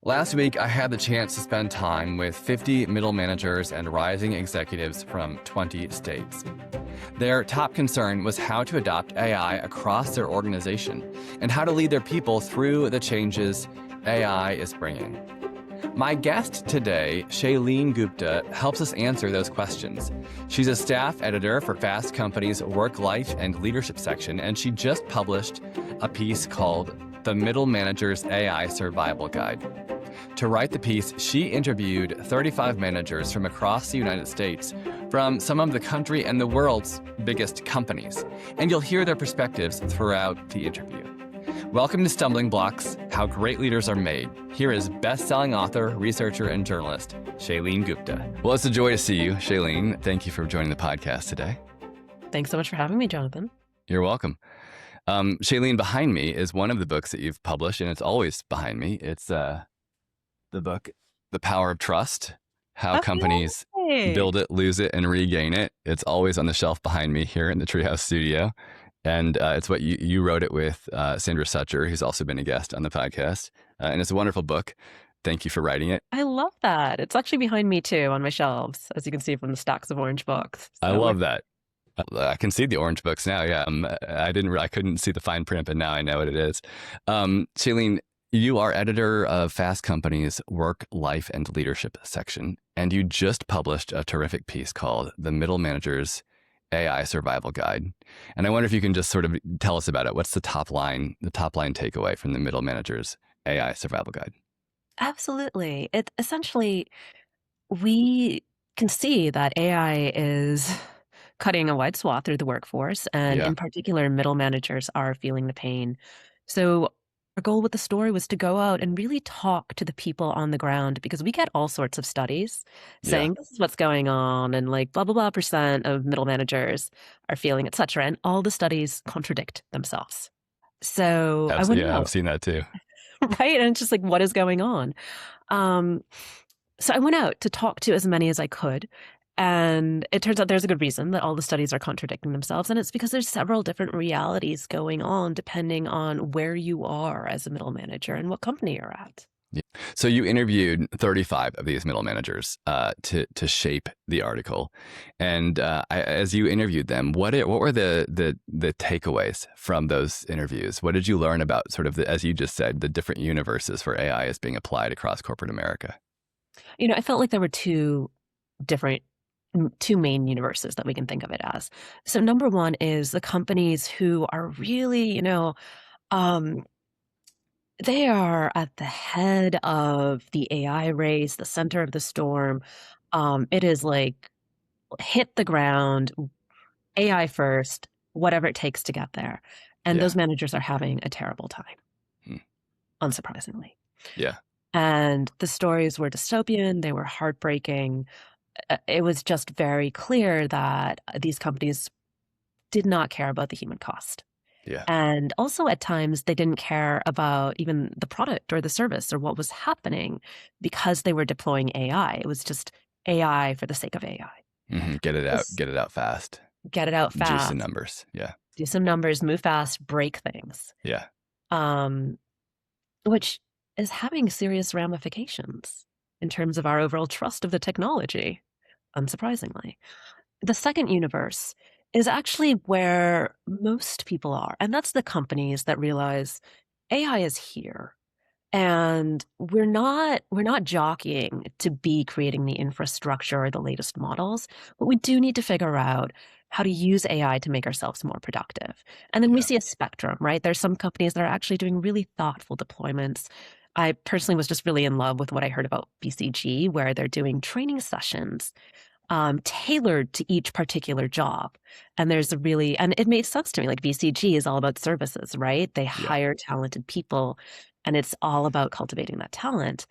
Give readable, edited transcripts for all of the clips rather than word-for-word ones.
Last week, I had the chance to spend time with 50 middle managers and rising executives from 20 states. Their top concern was how to adopt AI across their organization and how to lead their people through the changes AI is bringing. My guest today, Shalene Gupta, helps us answer those questions. She's a staff editor for Fast Company's Work Life and Leadership section, and she just published a piece called The Middle Manager's AI Survival Guide. To write the piece, she interviewed 35 managers from across the United States, from some of the country and the world's biggest companies, and you'll hear their perspectives throughout the interview. Welcome to Stumbling Blocks, How Great Leaders Are Made. Here is best-selling author, researcher, and journalist, Shalene Gupta. Well, it's a joy to see you, Shalene. Thank you for joining the podcast today. Thanks so much for having me, Jonathan. You're welcome. Shalene, behind me is one of the books that you've published, and it's always behind me. It's the book, The Power of Trust, How Companies Build It, Lose It, and Regain It. It's always on the shelf behind me here in the Treehouse studio. And it's what you wrote it with Sandra Sucher, who's also been a guest on the podcast. And it's a wonderful book. Thank you for writing it. I love that. It's actually behind me too on my shelves, as you can see from the stacks of orange books. So I love that. I can see the orange books now. Yeah, I couldn't see the fine print, but now I know what it is. Shalene, you are editor of Fast Company's Work, Life, and Leadership section, and you just published a terrific piece called The Middle Manager's AI Survival Guide. And I wonder if you can just sort of tell us about it. What's the top line takeaway from the Middle Manager's AI Survival Guide? Absolutely. It essentially, we can see that AI is cutting a wide swath through the workforce, and in particular, middle managers are feeling the pain. So our goal with the story was to go out and really talk to the people on the ground, because we get all sorts of studies saying this is what's going on, and like blah, blah, blah % of middle managers are feeling, et cetera. And all the studies contradict themselves. So I went out. I've seen that too. Right? And it's just like, what is going on? So I went out to talk to as many as I could. And it turns out there's a good reason that all the studies are contradicting themselves. And it's because there's several different realities going on depending on where you are as a middle manager and what company you're at. Yeah. So you interviewed 35 of these middle managers to shape the article. And as you interviewed them, what were the takeaways from those interviews? What did you learn about sort of, as you just said, the different universes where AI is being applied across corporate America? You know, I felt like there were two main universes that we can think of it as. So number one is the companies who are really, they are at the head of the AI race, the center of the storm. It is like hit the ground, AI first, whatever it takes to get there. And those managers are having a terrible time, unsurprisingly. Yeah. And the stories were dystopian, they were heartbreaking. It was just very clear that these companies did not care about the human cost. Yeah. And also at times they didn't care about even the product or the service or what was happening because they were deploying AI. It was just AI for the sake of AI. Mm-hmm. Get it out fast. Get it out fast. Do some numbers. Yeah. Do some numbers, move fast, break things. Yeah. Which is having serious ramifications in terms of our overall trust of the technology, unsurprisingly. The second universe is actually where most people are, and that's the companies that realize AI is here. And we're not jockeying to be creating the infrastructure or the latest models, but we do need to figure out how to use AI to make ourselves more productive. And then we see a spectrum, right? There's some companies that are actually doing really thoughtful deployments. I personally was just really in love with what I heard about BCG, where they're doing training sessions tailored to each particular job. And and it made sense to me, like BCG is all about services, right? They hire talented people and it's all about cultivating that talent.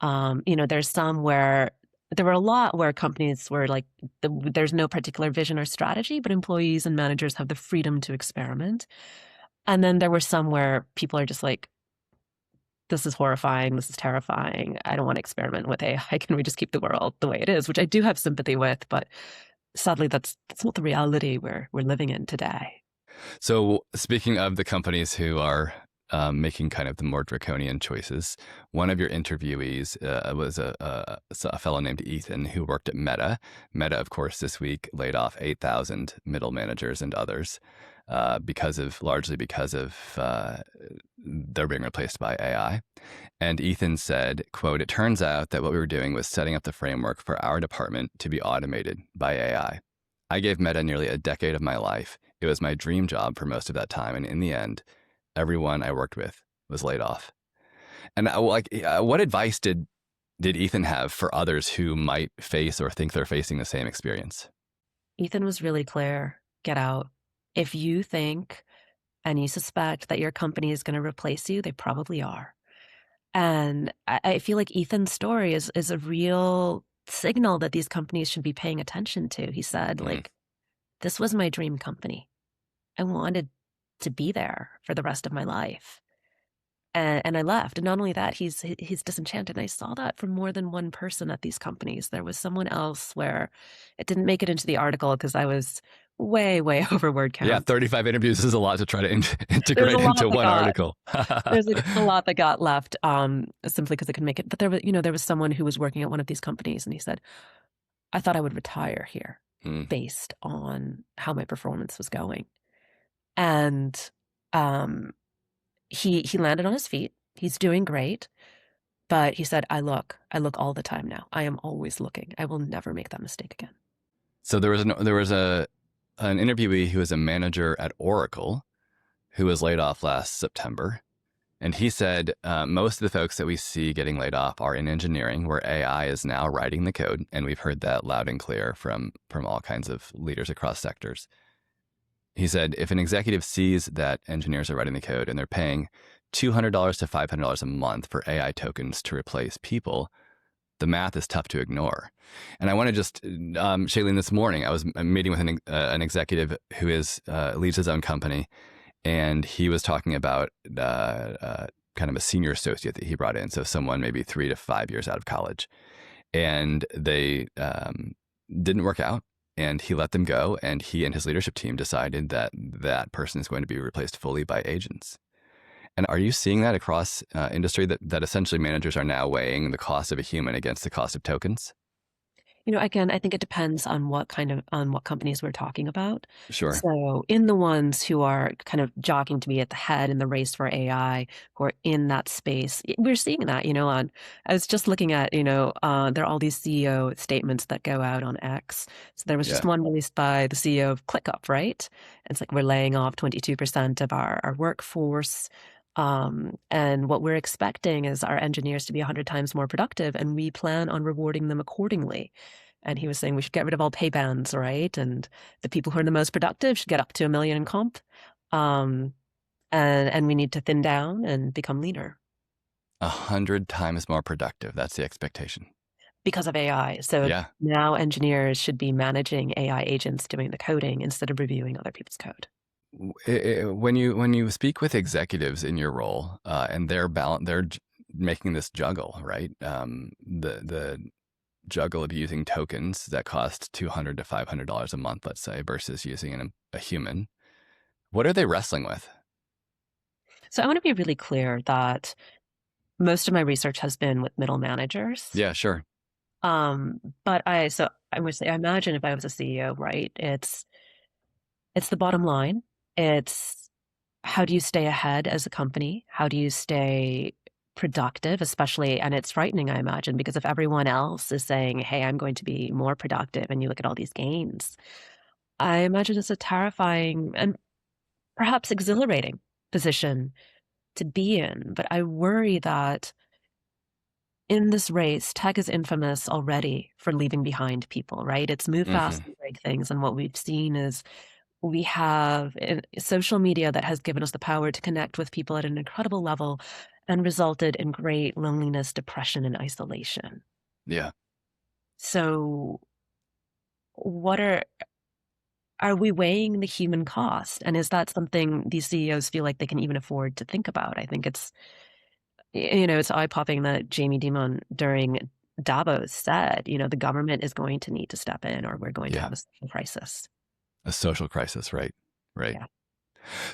There's some where there were a lot where companies were like, there's no particular vision or strategy, but employees and managers have the freedom to experiment. And then there were some where people are just like, this is horrifying, this is terrifying, I don't want to experiment with AI, can we just keep the world the way it is? Which I do have sympathy with, but sadly that's not the reality we're living in today. So speaking of the companies who are making kind of the more draconian choices. One of your interviewees was a fellow named Ethan who worked at Meta. Meta, of course, this week laid off 8,000 middle managers and others largely because of they're being replaced by AI. And Ethan said, quote, "It turns out that what we were doing was setting up the framework for our department to be automated by AI. I gave Meta nearly a decade of my life. It was my dream job for most of that time. And in the end, everyone I worked with was laid off." And what advice did Ethan have for others who might face or think they're facing the same experience? Ethan was really clear. Get out. If you think and you suspect that your company is going to replace you, they probably are. And I feel like Ethan's story is a real signal that these companies should be paying attention to. He said, this was my dream company. I wanted to be there for the rest of my life. And I left. And not only that, he's disenchanted. And I saw that from more than one person at these companies. There was someone else where it didn't make it into the article because I was way over word count. Yeah, 35 interviews is a lot to try to integrate into one article. There's a lot that got left simply because I couldn't make it. But there was someone who was working at one of these companies, and he said, "I thought I would retire here based on how my performance was going." And he landed on his feet. He's doing great. But he said, I look all the time now. I am always looking. I will never make that mistake again. So there was an interviewee who was a manager at Oracle who was laid off last September. And he said, most of the folks that we see getting laid off are in engineering, where AI is now writing the code. And we've heard that loud and clear from all kinds of leaders across sectors. He said, if an executive sees that engineers are writing the code and they're paying $200 to $500 a month for AI tokens to replace people, the math is tough to ignore. And I want to just, Shalene, this morning, I was meeting with an executive who leads his own company, and he was talking about kind of a senior associate that he brought in, so someone maybe 3 to 5 years out of college. And they didn't work out, and he let them go, and he and his leadership team decided that that person is going to be replaced fully by agents. And are you seeing that across industry, that essentially managers are now weighing the cost of a human against the cost of tokens? Again, I think it depends on what companies we're talking about. Sure. So in the ones who are kind of jockeying to be at the head in the race for AI, who are in that space, we're seeing that, I was just looking at, there are all these CEO statements that go out on X. So there was just one released by the CEO of ClickUp, right? It's like, we're laying off 22% of our workforce. And what we're expecting is our engineers to be 100 times more productive, and we plan on rewarding them accordingly. And he was saying we should get rid of all pay bands, right? And the people who are the most productive should get up to $1 million in comp. And we need to thin down and become leaner. 100 times more productive. That's the expectation. Because of AI. So now engineers should be managing AI agents doing the coding instead of reviewing other people's code. When you speak with executives in your role, and they're making this juggle, right? The juggle of using tokens that cost $200 to $500 a month, let's say, versus using a human. What are they wrestling with? So I want to be really clear that most of my research has been with middle managers. Yeah, sure. But I would say, I imagine if I was a CEO, right? It's the bottom line. It's how do you stay ahead as a company? How do you stay productive, especially, and it's frightening, I imagine, because if everyone else is saying, hey, I'm going to be more productive, and you look at all these gains, I imagine it's a terrifying and perhaps exhilarating position to be in. But I worry that in this race, tech is infamous already for leaving behind people, right? It's move fast and break things. And what we've seen is we have social media that has given us the power to connect with people at an incredible level and resulted in great loneliness, depression, and isolation. Yeah. So are we weighing the human cost? And is that something these CEOs feel like they can even afford to think about? I think it's eye-popping that Jamie Dimon during Davos said, the government is going to need to step in, or we're going to have a social crisis. A social crisis, right? Right.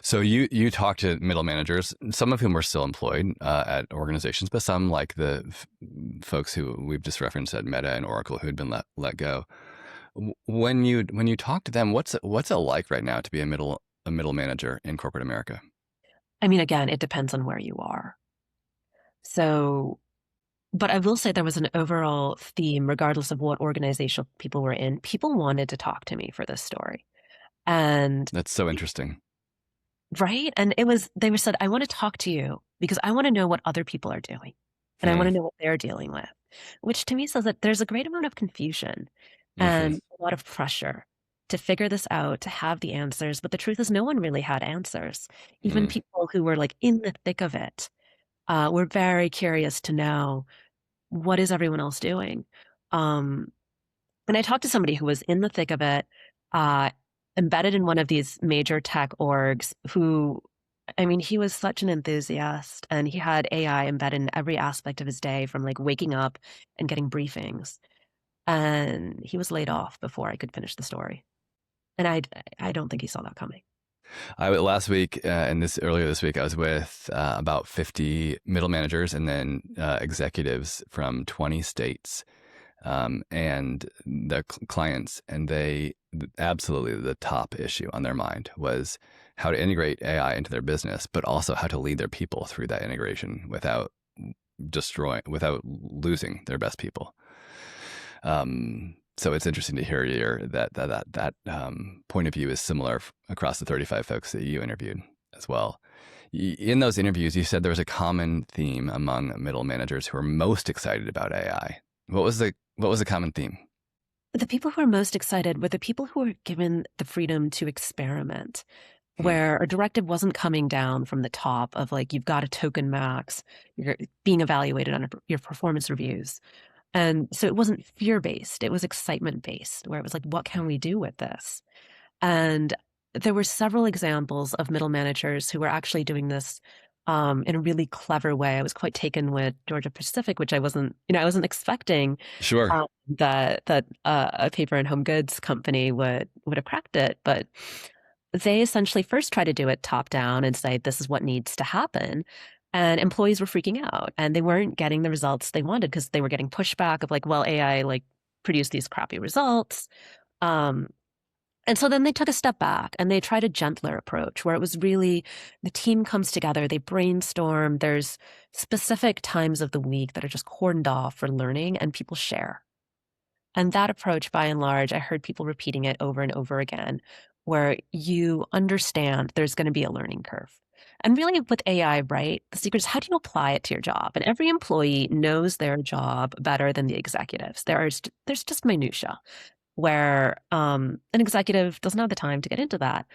So you talk to middle managers, some of whom were still employed at organizations, but some like the folks who we've just referenced at Meta and Oracle who had been let go. When you talk to them, what's it like right now to be a middle manager in corporate America? I mean, again, it depends on where you are. So, but I will say there was an overall theme, regardless of what organization people were in. People wanted to talk to me for this story. And That's so interesting. right. And they were said, I want to talk to you because I want to know what other people are doing and I want Hmm. to know what they're dealing with, which to me says that there's a great amount of confusion Hmm. and a lot of pressure to figure this out, to have the answers. But the truth is, no one really had answers. Even Hmm. people who were like in the thick of it were very curious to know what is everyone else doing. Um, and I talked to somebody who was in the thick of it, uh, embedded in one of these major tech orgs who, I mean, he was such an enthusiast and he had AI embedded in every aspect of his day from like waking up and getting briefings. And he was laid off before I could finish the story. And I don't think he saw that coming. Last week and this earlier this week, I was with about 50 middle managers and then executives from 20 states and the clients, and they absolutely the top issue on their mind was how to integrate AI into their business, but also how to lead their people through that integration without losing their best people. So it's interesting to hear that point of view is similar across the 35 folks that you interviewed as well. In those interviews, you said there was a common theme among middle managers who are most excited about AI. What was the common theme? The people who are most excited were the people who were given the freedom to experiment, Hmm. where a directive wasn't coming down from the top of like, you've got a token max, you're being evaluated on your performance reviews. And so it wasn't fear-based, it was excitement-based, where it was like, what can we do with this? And there were several examples of middle managers who were actually doing this in a really clever way. I was quite taken with Georgia Pacific, which I wasn't expecting Sure. that a paper and home goods company would have cracked it. But they essentially first tried to do it top down and say, this is what needs to happen. And employees were freaking out and they weren't getting the results they wanted because they were getting pushback of like, well, AI like produced these crappy results. Um, and so then they took a step back and they tried a gentler approach where it was really the team comes together, they brainstorm, there's specific times of the week that are just cordoned off for learning and people share. And that approach, by and large, I heard people repeating it over and over again, where you understand there's going to be a learning curve. And really, with AI, right, the secret is how do you apply it to your job? And every employee knows their job better than the executives. There's just minutia where an executive doesn't have the time to get into that.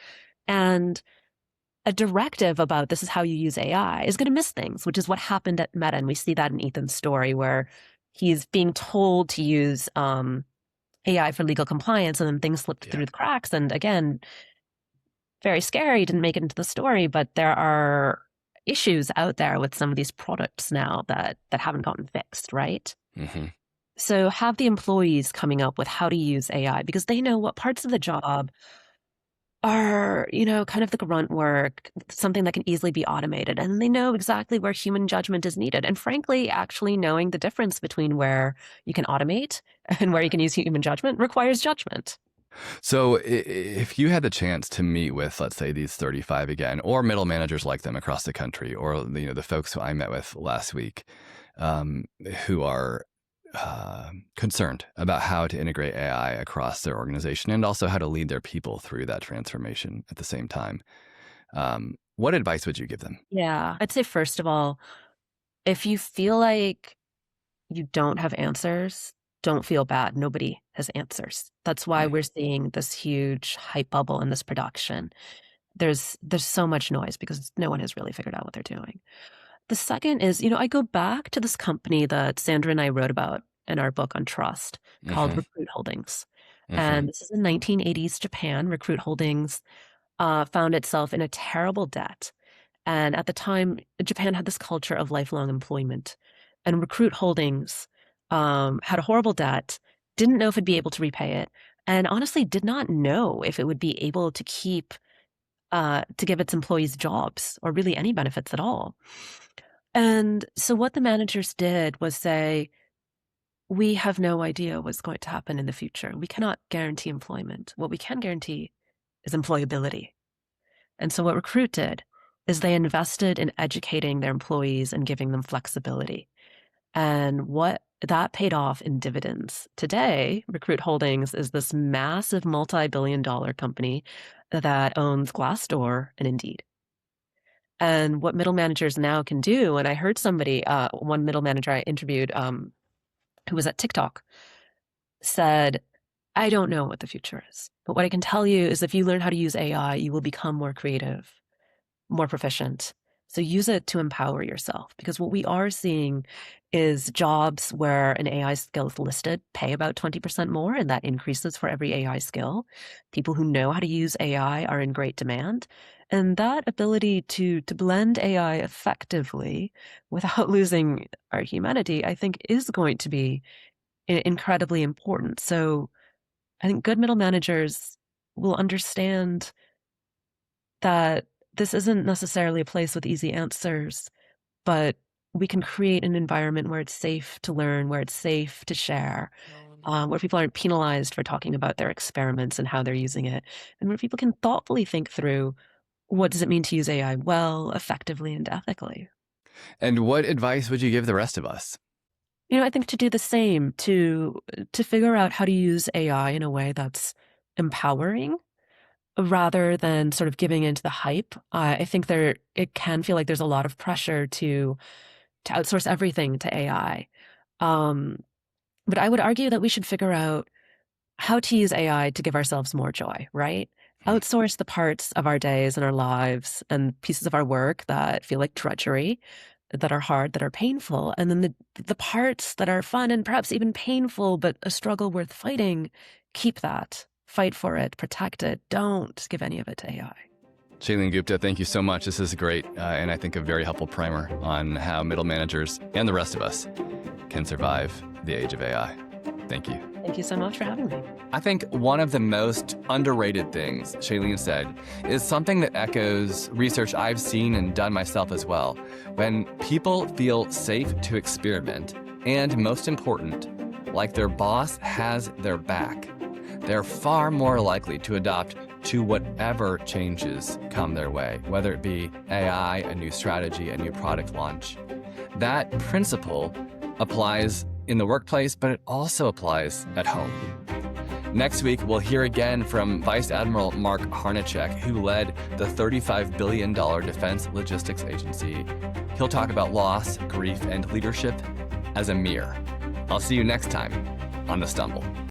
And a directive about this is how you use AI is going to miss things, which is what happened at Meta. And we see that in Ethan's story where he's being told to use AI for legal compliance, and then things slipped Yeah. through the cracks. And again, very scary, didn't make it into the story, but there are issues out there with some of these products now that haven't gotten fixed, right? Hmm. So have the employees coming up with how to use AI because they know what parts of the job are, kind of the grunt work, something that can easily be automated. And they know exactly where human judgment is needed. And frankly, actually knowing the difference between where you can automate and where you can use human judgment requires judgment. So if you had the chance to meet with, let's say, these 35 again, or middle managers like them across the country, or the folks who I met with last week, um, who are concerned about how to integrate AI across their organization and also how to lead their people through that transformation at the same time, what advice would you give them? Yeah. I'd say, first of all, if you feel like you don't have answers, don't feel bad. Nobody has answers. That's why Hmm. we're seeing this huge hype bubble in this production. There's so much noise because no one has really figured out what they're doing. The second is, I go back to this company that Sandra and I wrote about in our book on trust called Hmm. Recruit Holdings. Hmm. And this is in 1980s Japan. Recruit Holdings found itself in a terrible debt. And at the time, Japan had this culture of lifelong employment. And Recruit Holdings had a horrible debt, didn't know if it'd be able to repay it, and honestly did not know if it would be able to keep to give its employees jobs or really any benefits at all. And so what the managers did was say, we have no idea what's going to happen in the future. We cannot guarantee employment. What we can guarantee is employability. And so what Recruit did is they invested in educating their employees and giving them flexibility. And what that paid off in dividends. Today, Recruit Holdings is this massive multi-billion-dollar company that owns Glassdoor and Indeed. And what middle managers now can do, and I heard somebody, one middle manager I interviewed who was at TikTok, said, I don't know what the future is, but what I can tell you is if you learn how to use AI, you will become more creative, more proficient. So use it to empower yourself, because what we are seeing is jobs where an AI skill is listed pay about 20% more, and that increases for every AI skill. People who know how to use AI are in great demand. And that ability to blend AI effectively without losing our humanity, I think, is going to be incredibly important. So I think good middle managers will understand that this isn't necessarily a place with easy answers, but we can create an environment where it's safe to learn, where it's safe to share, where people aren't penalized for talking about their experiments and how they're using it, and where people can thoughtfully think through what does it mean to use AI well, effectively, and ethically. And what advice would you give the rest of us? I think to do the same, to figure out how to use AI in a way that's empowering rather than sort of giving into the hype. I think it can feel like there's a lot of pressure to outsource everything to AI. But I would argue that we should figure out how to use AI to give ourselves more joy, right? Outsource the parts of our days and our lives and pieces of our work that feel like drudgery, that are hard, that are painful. And then the parts that are fun and perhaps even painful, but a struggle worth fighting, keep that. Fight for it, protect it. Don't give any of it to AI. Shalene Gupta, thank you so much. This is great, and I think a very helpful primer on how middle managers and the rest of us can survive the age of AI. Thank you. Thank you so much for having me. I think one of the most underrated things Shalene said is something that echoes research I've seen and done myself as well. When people feel safe to experiment, and most important, like their boss has their back, they're far more likely to adopt to whatever changes come their way, whether it be AI, a new strategy, a new product launch. That principle applies in the workplace, but it also applies at home. Next week, we'll hear again from Vice Admiral Mark Harnacek, who led the $35 billion Defense Logistics Agency. He'll talk about loss, grief, and leadership as a mirror. I'll see you next time on The Stumble.